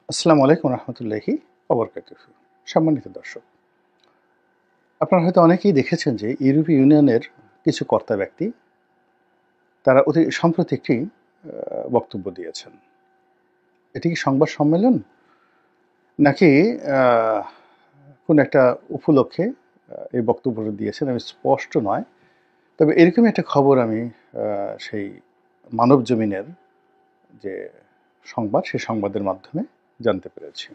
আসসালামু আলাইকুম রহমতুল্লাহি ওবরকাতুহু। সম্মানিত দর্শক, আপনারা হয়তো অনেকেই দেখেছেন যে ইউরোপীয় ইউনিয়নের কিছু কর্তা ব্যক্তি তারা অতি সম্প্রতি একটি বক্তব্য দিয়েছেন। এটি কি সংবাদ সম্মেলন নাকি আহ, কোন একটা উপলক্ষে এই বক্তব্যটা দিয়েছেন আমি স্পষ্ট নয়। তবে এরকমই একটা খবর আমি সেই মানব জমিনের যে সংবাদ সেই সংবাদের মাধ্যমে জানতে পেরেছি।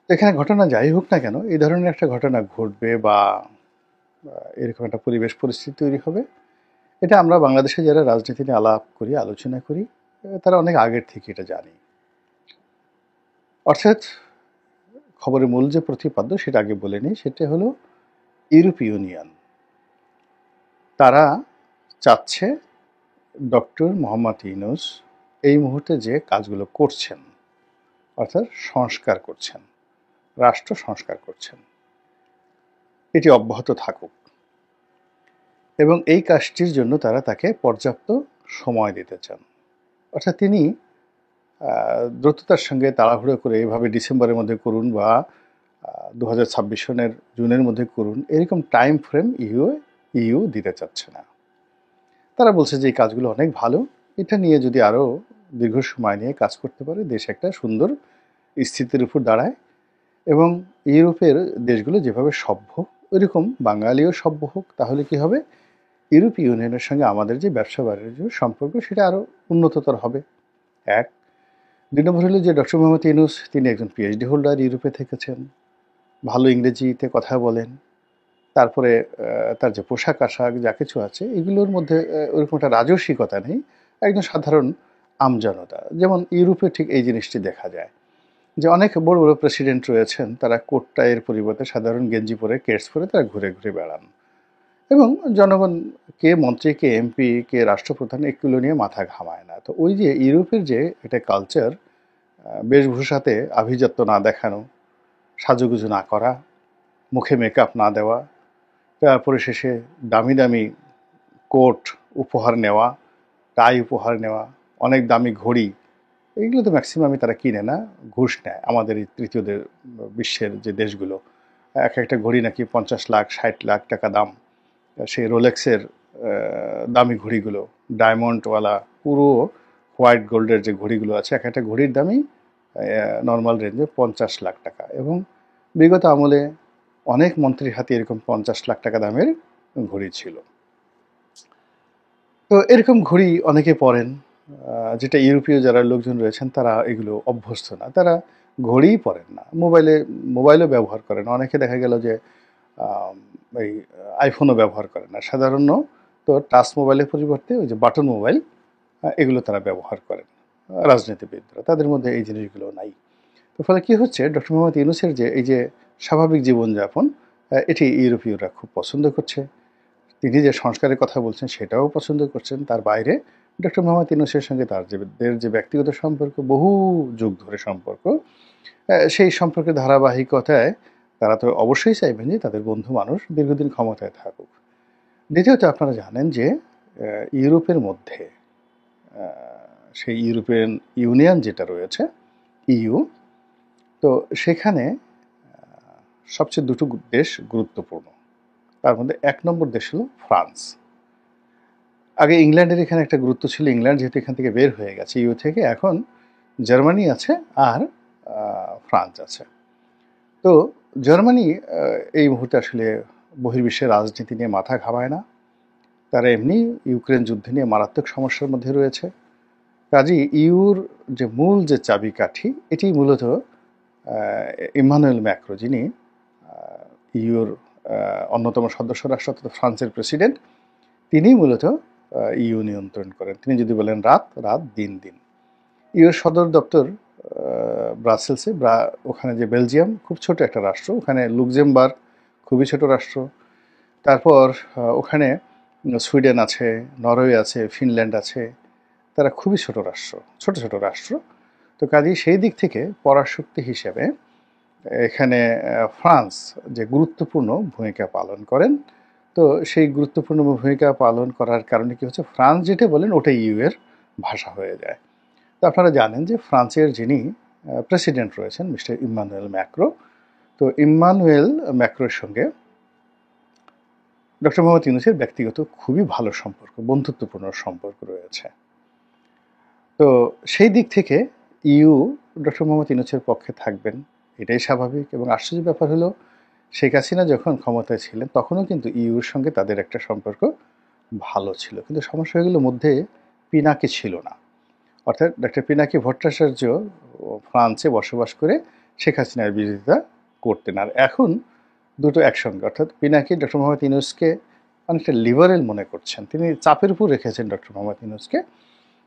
এখানে ঘটনা যাই হোক না কেন, এই ধরনের একটা ঘটনা ঘটবে বা এরকম একটা পরিবেশ পরিস্থিতি তৈরি হবে, এটা আমরা বাংলাদেশে যারা রাজনীতি নিয়ে আলাপ করি, আলোচনা করি, তারা অনেক আগের থেকে এটা জানি। অর্থাৎ খবরের মূল যে প্রতিপাদ্য সেটা আগে বলে নিই, সেটা হলো ইউরোপীয় ইউনিয়ন তারা চাচ্ছে ডক্টর মোহাম্মদ ইউনূস এই মুহূর্তে যে কাজগুলো করছেন, অর্থাৎ সংস্কার করছেন, রাষ্ট্র সংস্কার করছেন, এটি অব্যাহত থাকুক এবং এই কাজটির জন্য তারা তাকে পর্যাপ্ত সময় দিতে চান। অর্থাৎ তিনি দ্রুততার সঙ্গে তাড়াহুড়ো করে এভাবে ডিসেম্বরের মধ্যে করুন বা 2026 সনের জুনের মধ্যে করুন, এরকম টাইম ফ্রেম ইউ দিতে চাচ্ছে না। তারা বলছে যে এই কাজগুলো অনেক ভালো, এটা নিয়ে যদি আরও দীর্ঘ সময় নিয়ে কাজ করতে পারে দেশ একটা সুন্দর স্থিতির উপর দাঁড়ায় এবং ইউরোপের দেশগুলো যেভাবে সভ্য ওইরকম বাঙালিও সভ্য হোক, তাহলে কি হবে, ইউরোপীয় ইউনিয়নের সঙ্গে আমাদের যে ব্যবসা বাণিজ্য সম্পর্ক সেটা আরও উন্নততর হবে। এক, ২ নম্বর হলো যে ডক্টর মোহাম্মদ ইউনূস তিনি একজন পিএইচডি হোল্ডার, ইউরোপে থেকেছেন, ভালো ইংরেজিতে কথা বলেন। তারপরে তার যে পোশাক আশাক যা কিছু আছে এগুলোর মধ্যে ওরকম একটা রাজস্বিকতা নেই, একজন সাধারণ আমজনতা। যেমন ইউরোপে ঠিক এই জিনিসটি দেখা যায় যে অনেক বড় বড় প্রেসিডেন্ট রয়েছেন, তারা কোট টাইয়ের পরিবর্তে সাধারণ গেঞ্জি পরে, কেটস পরে তারা ঘুরে ঘুরে বেড়ান এবং জনগণ কে মন্ত্রী, কে এমপি, কে রাষ্ট্রপ্রধান এগুলো নিয়ে মাথা ঘামায় না। তো ওই যে ইউরোপের যে একটা কালচার, বেশভূষাতে আভিজাত্য না দেখানো, সাজুগুজু না করা, মুখে মেকআপ না দেওয়া, তারপরে শেষে দামি দামি কোট উপহার নেওয়া, টাই উপহার নেওয়া, অনেক দামি ঘড়ি, এইগুলো তো ম্যাক্সিমামই তারা কিনে না, ঘুষ নেয়। আমাদের এই তৃতীয় বিশ্বের যে দেশগুলো, এক একটা ঘড়ি নাকি 50 লাখ 60 লাখ টাকা দাম। সেই রোলেক্সের দামি ঘড়িগুলো, ডায়মন্ডওয়ালা পুরো হোয়াইট গোল্ডের যে ঘড়িগুলো আছে, এক একটা ঘড়ির দামই নর্মাল রেঞ্জে 50 লাখ টাকা। এবং বিগত আমলে অনেক মন্ত্রীর হাতে এরকম 50 লাখ টাকা দামের ঘড়ি ছিল। তো এরকম ঘড়ি অনেকে পরেন, যেটা ইউরোপীয় যারা লোকজন রয়েছেন তারা এগুলো অভ্যস্ত না, তারা ঘড়িই পরেন না, মোবাইলও ব্যবহার করেন না। অনেকে দেখা গেল যে এই আইফোনও ব্যবহার করে না, সাধারণ তো টাচ মোবাইলের পরিবর্তে ওই যে বাটন মোবাইল এগুলো তারা ব্যবহার করেন। রাজনীতিবিদরা তাদের মধ্যে এই জিনিসগুলো নাই। তো ফলে কী হচ্ছে, ডক্টর মোহাম্মদ ইউনূসের যে এই যে স্বাভাবিক জীবনযাপন, এটি ইউরোপীয়রা খুব পছন্দ করছে। তিনি যে সংস্কারের কথা বলছেন সেটাও পছন্দ করছেন। তার বাইরে ডক্টর মোহাম্মদ ইউনূসের সঙ্গে তার যে ব্যক্তিগত সম্পর্ক, বহু যুগ ধরে সম্পর্ক, সেই সম্পর্কের ধারাবাহিকতায় তারা তো অবশ্যই চাইবেন যে তাদের বন্ধু মানুষ দীর্ঘদিন ক্ষমতায় থাকুক। দ্বিতীয়ত আপনারা জানেন যে ইউরোপের মধ্যে সেই ইউরোপিয়ান ইউনিয়ন যেটা রয়েছে ইইউ, তো সেখানে সবচেয়ে দুটো দেশ গুরুত্বপূর্ণ। তার মধ্যে ১ নম্বর দেশ হলো ফ্রান্স। আগে ইংল্যান্ডের এখানে একটা গুরুত্ব ছিল, ইংল্যান্ড যেহেতু এখান থেকে বের হয়ে গেছে ইউ থেকে, এখন জার্মানি আছে আর ফ্রান্স আছে। তো জার্মানি এই মুহূর্তে আসলে বহির্বিশ্বের রাজনীতি নিয়ে মাথা ঘামায় না, তারা এমনি ইউক্রেন যুদ্ধ নিয়ে মারাত্মক সমস্যার মধ্যে রয়েছে। কাজেই ইউর যে মূল যে চাবিকাঠি, এটি মূলত ইমানুয়েল ম্যাক্রো, যিনি ইউর অন্যতম সদস্য রাষ্ট্র অর্থাৎ ফ্রান্সের প্রেসিডেন্ট, তিনি মূলত ইউ নিয়ন্ত্রণ করেন। তিনি যদি বলেন রাত, রাত, দিন, দিন। ইউর সদর দপ্তর ব্রাসেলসে, ওখানে যে বেলজিয়াম খুব ছোট একটা রাষ্ট্র, ওখানে লুক্সেমবার্গ খুবই ছোট রাষ্ট্র, তারপর ওখানে সুইডেন আছে, নরওয়ে আছে, ফিনল্যান্ড আছে, তারা খুবই ছোট রাষ্ট্র, ছোট ছোট রাষ্ট্র। তো কাজেই সেই দিক থেকে পরাশক্তি হিসেবে এখানে ফ্রান্স যে গুরুত্বপূর্ণ ভূমিকা পালন করেন। তো সেই গুরুত্বপূর্ণ ভূমিকা পালন করার কারণে কি হচ্ছে, ফ্রান্স যেটা বলেন ওটাই ইউ এর ভাষা হয়ে যায়। তো আপনারা জানেন যে ফ্রান্সের যিনি প্রেসিডেন্ট রয়েছেন মিস্টার ইম্মানুয়েল ম্যাক্রো। তো ইম্মানুয়েল ম্যাক্রোর সঙ্গে ডক্টর মোহাম্মদ ইউনূসের ব্যক্তিগত খুবই ভালো সম্পর্ক, বন্ধুত্বপূর্ণ সম্পর্ক রয়েছে। তো সেই দিক থেকে ইউ ডক্টর মোহাম্মদ ইউনূসের পক্ষে থাকবেন, এটাই স্বাভাবিক। এবং আশ্চর্যের ব্যাপার হলো, শেখ হাসিনা যখন ক্ষমতায় ছিলেন তখনও কিন্তু ইউর সঙ্গে তাদের একটা সম্পর্ক ভালো ছিল, কিন্তু সমস্যা হয়ে গেল মধ্যে পিনাকি ছিল না। অর্থাৎ ডক্টর পিনাকি ভট্টাচার্য ফ্রান্সে বসবাস করে শেখ হাসিনার বিরোধিতা করতেন। আর এখন দুটো একসঙ্গে, অর্থাৎ পিনাকি ডক্টর মোহাম্মদ ইউনূসকে অনেকটা লিবারেল মনে করছেন, তিনি চাপের উপর রেখেছেন ডক্টর মোহাম্মদ ইউনূসকে,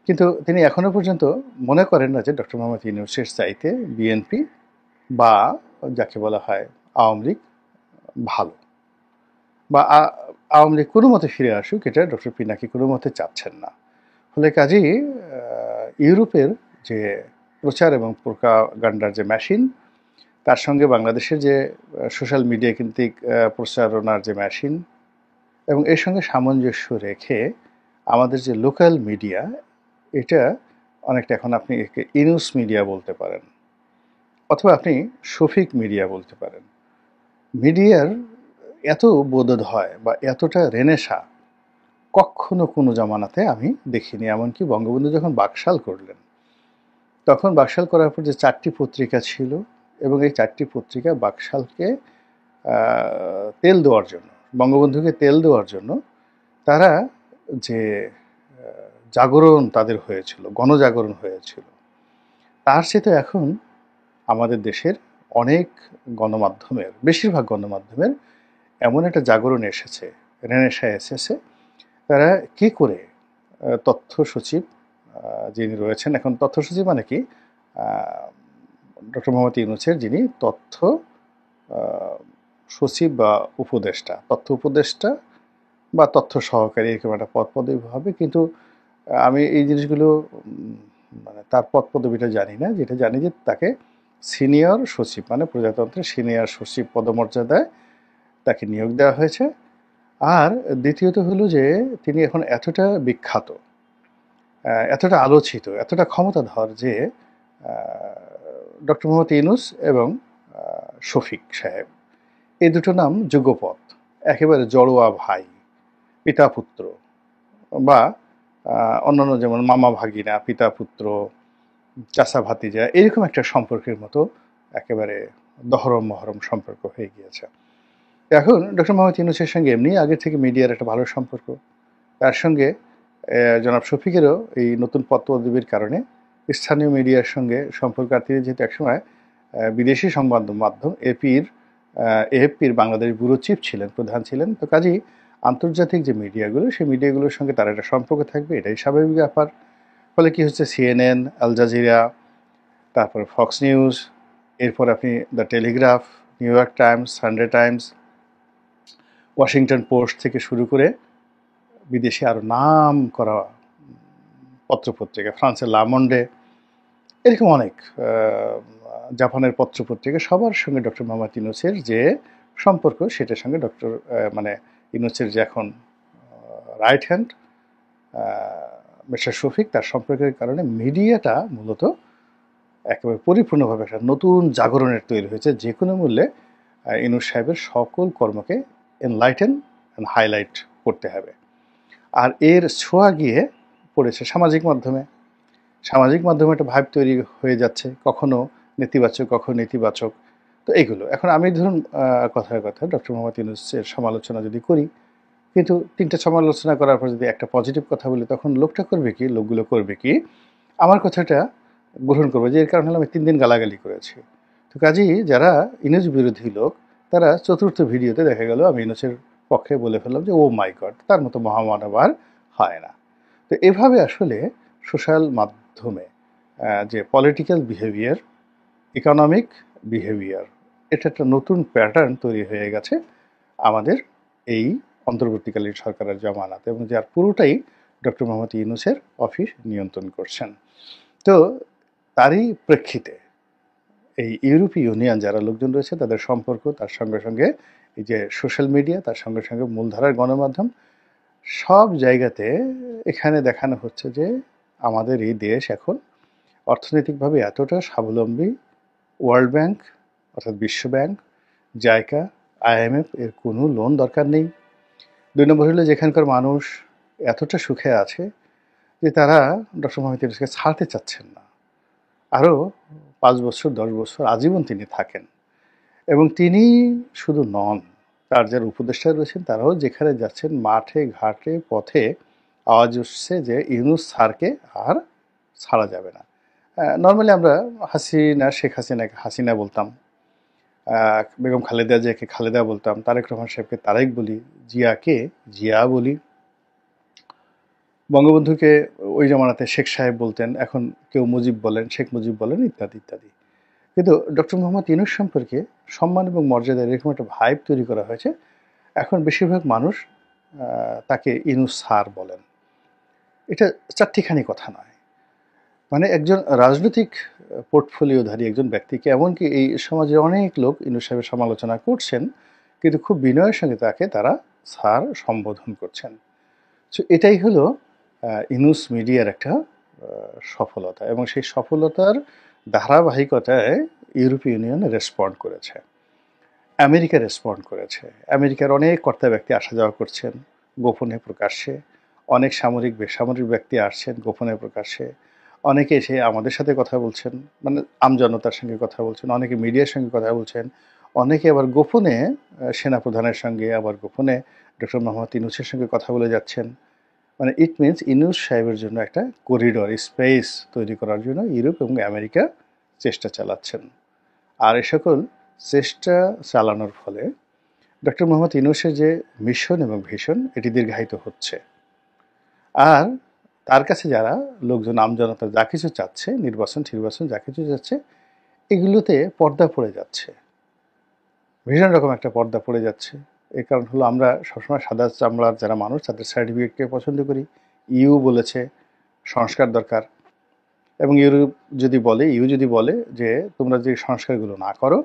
কিন্তু তিনি এখনো পর্যন্ত মনে করেন না যে ডক্টর মোহাম্মদ ইউনূসের চাইতে বিএনপি বা যাকে বলা হয় আওয়ামী লীগ ভালো, বা আওয়ামী লীগ কোনো মতে ফিরে আসুক, এটা ডক্টর পিনাকি কোনো মতে চাচ্ছেন না। ফলে কাজেই ইউরোপের যে প্রচার এবং প্রোপাগান্ডার যে মেশিন, তার সঙ্গে বাংলাদেশের যে সোশ্যাল মিডিয়া কেন্দ্রিক প্রচারণার যে মেশিন, এবং এর সঙ্গে সামঞ্জস্য রেখে আমাদের যে লোকাল মিডিয়া, এটা অনেকটা এখন আপনি একে ইনুস মিডিয়া বলতে পারেন, অথবা আপনি শফিক মিডিয়া বলতে পারেন। মিডিয়ার এত বোধোদয় বা এতটা রেনেসা কখনো কোনো জামানাতে আমি দেখিনি। এমনকি বঙ্গবন্ধু যখন বাকশাল করলেন, তখন বাকশাল করার পর যে 4টি পত্রিকা ছিল, এবং এই 4টি পত্রিকা বাকশালকে তেল দেওয়ার জন্য, বঙ্গবন্ধুকে তেল দেওয়ার জন্য তারা যে জাগরণ তাদের হয়েছিল, গণজাগরণ হয়েছিল, তার সাথে এখন আমাদের দেশের অনেক গণমাধ্যমের, বেশিরভাগ গণমাধ্যমের এমন একটা জাগরণ এসেছে, রেনেসা এসেছে। তারা কি করে তথ্য সচিব যিনি রয়েছেন, এখন তথ্য সচিব মানে কি, ডক্টর মোহাম্মদ ইউনূসের যিনি তথ্য সচিব বা উপদেষ্টা, তথ্য উপদেষ্টা বা তথ্য সহকারী, এরকম একটা পদ পদবি হবে, কিন্তু আমি এই জিনিসগুলো মানে তার পদ পদবিটা জানি না। যেটা জানি যে তাকে সিনিয়র সচিব, মানে প্রজাতন্ত্রের সিনিয়র সচিব পদমর্যাদায় তাকে নিয়োগ দেওয়া হয়েছে। আর দ্বিতীয়ত হলো যে তিনি এখন এতটা বিখ্যাত, এতটা আলোচিত, এতটা ক্ষমতাধর যে ডক্টর মোহাম্মদ ইউনূস এবং শফিক সাহেব, এই দুটো নাম যুগপৎ, একেবারে জড়োয়া ভাই, পিতা পুত্র, বা অন্যান্য যেমন মামা ভাগিনা, পিতা পুত্র, চাচা ভাতিজা, এরকম একটা সম্পর্কের মতো একেবারে দহরম মহরম সম্পর্ক হয়ে গিয়েছে। এখন ডক্টর মোহাম্মদ ইউনূসের সঙ্গে এমনি আগে থেকে মিডিয়ার একটা ভালো সম্পর্ক, তার সঙ্গে জনাব শফিকেরও এই নতুন পদ পদবীর কারণে স্থানীয় মিডিয়ার সঙ্গে সম্পর্ক। আর তিনি যেহেতু একসময় বিদেশি সংবাদ মাধ্যম এএফপির বাংলাদেশ ব্যুরো চিফ ছিলেন, প্রধান ছিলেন, তো কাজেই আন্তর্জাতিক যে মিডিয়াগুলো, সেই মিডিয়াগুলোর সঙ্গে তার একটা সম্পর্ক থাকবে, এটাই স্বাভাবিক ব্যাপার। ফলে কি হচ্ছে, সিএনএন, আল জাজিরা, তারপর ফক্স নিউজ, এরপর আপনি the Telegraph, new York Times, Sunday Times, Washington post থেকে শুরু করে বিদেশে আরও নাম করা পত্রপত্রিকা, ফ্রান্সের লামন্ডে, এরকম অনেক, জাপানের পত্রপত্রিকা, সবার সঙ্গে ডক্টর মোহাম্মদ ইউনূসের যে সম্পর্ক, সেটার সঙ্গে ডক্টর মানে ইউনূসের যে এখন রাইট হ্যান্ড মিস্টার শফিক, তার সম্পর্কের কারণে মিডিয়াটা মূলত একেবারে পরিপূর্ণভাবে একটা নতুন জাগরণের তৈরি হয়েছে। যে কোনো মূল্যে ইউনূস সাহেবের সকল কর্মকে এনলাইটেন অ্যান্ড হাইলাইট করতে হবে। আর এর ছোঁয়া গিয়ে পড়েছে সামাজিক মাধ্যমে। সামাজিক মাধ্যমে একটা ভাইব তৈরি হয়ে যাচ্ছে, কখনো নেতিবাচক, কখনো নেতিবাচক। তো এইগুলো এখন আমি ধরুন কথার কথা ডক্টর মোহাম্মদ ইউনূসের সমালোচনা যদি করি, কিন্তু 3টা সমালোচনা করার পর যদি একটা পজিটিভ কথা বলি, তখন লোকটা করবে কি, লোকগুলো করবে কি, আমার কথাটা গ্রহণ করবে যে এর কারণে আমি 3 দিন গালাগালি করেছি। তো কাজেই যারা ইউনূস বিরোধী লোক, তারা চতুর্থ ভিডিওতে দেখা গেল আমি ইউনূসের পক্ষে বলে ফেললাম যে ও মাই গড, তার মতো মহামানব আর হয় না। তো এভাবে আসলে সোশ্যাল মাধ্যমে যে পলিটিক্যাল বিহেভিয়ার, ইকোনমিক বিহেভিয়ার, এটা একটা নতুন প্যাটার্ন তৈরি হয়ে গেছে আমাদের এই অন্তর্বর্তীকালীন সরকারের জামানাতে, এবং যার পুরোটাই ডক্টর মোহাম্মদ ইউনূসের অফিস নিয়ন্ত্রণ করছেন। তো তারই প্রেক্ষিতে এই ইউরোপীয় ইউনিয়ন যারা লোকজন রয়েছে, তাদের সম্পর্ক, তার সঙ্গে সঙ্গে এই যে সোশ্যাল মিডিয়া, তার সঙ্গে সঙ্গে মূলধারার গণমাধ্যম, সব জায়গাতে এখানে দেখানো হচ্ছে যে আমাদের এই দেশ এখন অর্থনৈতিকভাবে এতটা স্বাবলম্বী, ওয়ার্ল্ড ব্যাংক অর্থাৎ বিশ্ব ব্যাংক, জাইকা, IMF এর কোনো লোন দরকার নেই। ২ নম্বর হলো যেখানকার মানুষ এতটা সুখে আছে যে তারা ডক্টর মোহাম্মদ ইউনূসকে ছাড়তে চাচ্ছেন না। আরও ৫ বছর ১০ বছর আজীবন তিনি থাকেন। এবং তিনি শুধু নন, তার যারা উপদেষ্টা রয়েছেন তারাও যেখানে যাচ্ছেন মাঠে ঘাটে পথে আওয়াজ উঠছে যে ইউনূস স্যারকে আর ছাড়া যাবে না। নর্মালি আমরা শেখ হাসিনাকে হাসিনা বলতাম, বেগম খালেদা জিয়াকে খালেদা বলতাম, তারেক রহমান সাহেবকে তারেক বলি, জিয়াকে জিয়া বলি, বঙ্গবন্ধুকে ওই জমানাতে শেখ সাহেব বলতেন, এখন কেউ মুজিব বলেন, শেখ মুজিব বলেন, ইত্যাদি ইত্যাদি। কিন্তু ডক্টর মোহাম্মদ ইউনূস সম্পর্কে সম্মান এবং মর্যাদা এরকম একটা ভাইব তৈরি করা হয়েছে, এখন বেশিরভাগ মানুষ তাকে ইউনূস স্যার বলেন। এটা চারটিখানি কথা নয়, মানে একজন রাজনৈতিক পোর্টফোলিওধারী একজন ব্যক্তিকে, এমনকি এই সমাজে অনেক লোক ইউনূস সাহেবের সমালোচনা করছেন, কিন্তু খুব বিনয়ের সঙ্গে তাকে তারা স্যার সম্বোধন করছেন। সো এটাই হলো ইউনূস মিডিয়ার একটা সফলতা, এবং সেই সফলতার ধারাবাহিকতায় ইউরোপীয় ইউনিয়ন রেসপন্ড করেছে, আমেরিকা রেসপন্ড করেছে। আমেরিকার অনেক কর্তা ব্যক্তি আসা যাওয়া করছেন গোপনে প্রকাশ্যে, অনেক সামরিক বেসামরিক ব্যক্তি আসছেন গোপনে প্রকাশ্যে, অনেকে এসে আমাদের সাথে কথা বলছেন, মানে আমজনতার সঙ্গে কথা বলছেন, অনেকে মিডিয়ার সঙ্গে কথা বলছেন, অনেকে আবার গোপনে সেনাপ্রধানের সঙ্গে, আবার গোপনে ডক্টর মোহাম্মদ ইউনূসের সঙ্গে কথা বলে যাচ্ছেন। মানে ইট মিনস ইউনূস সাহেবের জন্য একটা করিডর স্পেস তৈরি করার জন্য ইউরোপ এবং আমেরিকা চেষ্টা চালাচ্ছেন। আর এ সকল চেষ্টা চালানোর ফলে ডক্টর মোহাম্মদ ইউনূসের যে মিশন এবং ভিশন এটি দীর্ঘায়িত হচ্ছে। আর তার কাছে যারা লোকজন আমজনতা যা কিছু চাচ্ছে, নির্বাচন যা কিছু চাচ্ছে, এগুলোতে পর্দা পড়ে যাচ্ছে, ভীষণ রকম একটা পর্দা পড়ে যাচ্ছে। এই কারণ হলো আমরা সবসময় সাদা চামড়ার যারা মানুষ তাদের সার্টিফিকেটকে পছন্দ করি। ইউ বলেছে সংস্কার দরকার, এবং ইউ যদি বলে যে তোমরা যে সংস্কারগুলো না করো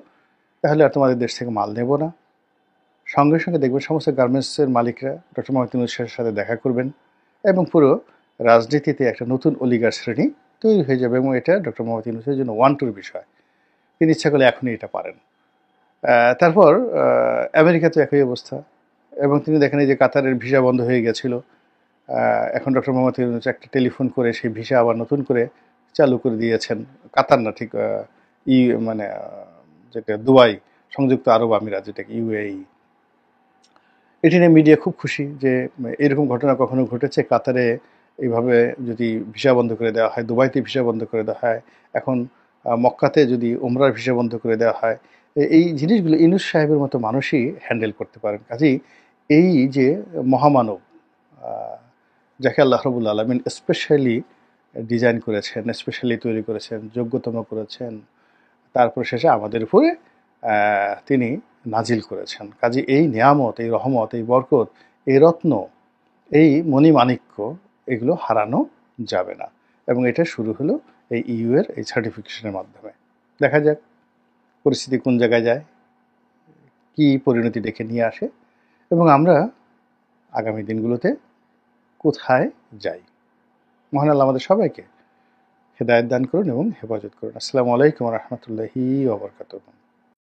তাহলে আর তোমাদের দেশ থেকে মাল নেব না, সঙ্গে সঙ্গে দেখবেন সমস্ত গার্মেন্টসের মালিকরা ডক্টর মোহাম্মদ ইউনূসের সাথে দেখা করবেন, এবং পুরো রাজনীতিতে একটা নতুন অলিগার শ্রেণী তৈরি হয়ে যাবে। এবং এটা ডক্টর মোহাম্মদ ইউনূসের জন্য ওয়ান্টুর বিষয়, তিনি ইচ্ছা করলে এখনই এটা পারেন। তারপর আমেরিকাতে একই অবস্থা, এবং তিনি দেখেন এই যে কাতারের ভিসা বন্ধ হয়ে গেছিল, এখন ডক্টর মোহাম্মদ ইউনূস একটা টেলিফোন করে সেই ভিসা আবার নতুন করে চালু করে দিয়েছেন। কাতার না, ঠিক মানে যেটা দুবাই, সংযুক্ত আরব আমিরাত, যেটাকে UAE। এটি নিয়ে মিডিয়া খুব খুশি যে এরকম ঘটনা কখনো ঘটেছে, কাতারে এইভাবে যদি ভিসা বন্ধ করে দেওয়া হয়, দুবাইতে ভিসা বন্ধ করে দেওয়া হয়, এখন মক্কাতে যদি ওমরার ভিসা বন্ধ করে দেওয়া হয়, এই জিনিসগুলো ইউনূস সাহেবের মতো মানুষই হ্যান্ডেল করতে পারেন। কাজেই এই যে মহামানব, যাকে আল্লাহ রাব্বুল আলামিন স্পেশালি ডিজাইন করেছেন, স্পেশালি তৈরি করেছেন, যোগ্যতম করেছেন, তারপর শেষে আমাদের উপরে তিনি নাজিল করেছেন। কাজে এই নিয়ামত, এই রহমত, এই বরকত, এই রত্ন, এই মণিমাণিক্য, এগুলো হারানো যাবে না। এবং এটা শুরু হলো এই EU এর এই সার্টিফিকেশনের মাধ্যমে। দেখা যাক পরিস্থিতি কোন জায়গায় যায়, কি পরিণতি ডেকে নিয়ে আসে, এবং আমরা আগামী দিনগুলোতে কোথায় যাই। মহান আল্লাহ আমাদের সবাইকে হেদায়েত দান করুন এবং হেফাজত করুন। আসসালামু আলাইকুম ওয়া রাহমাতুল্লাহি ওয়া বারাকাতুহু।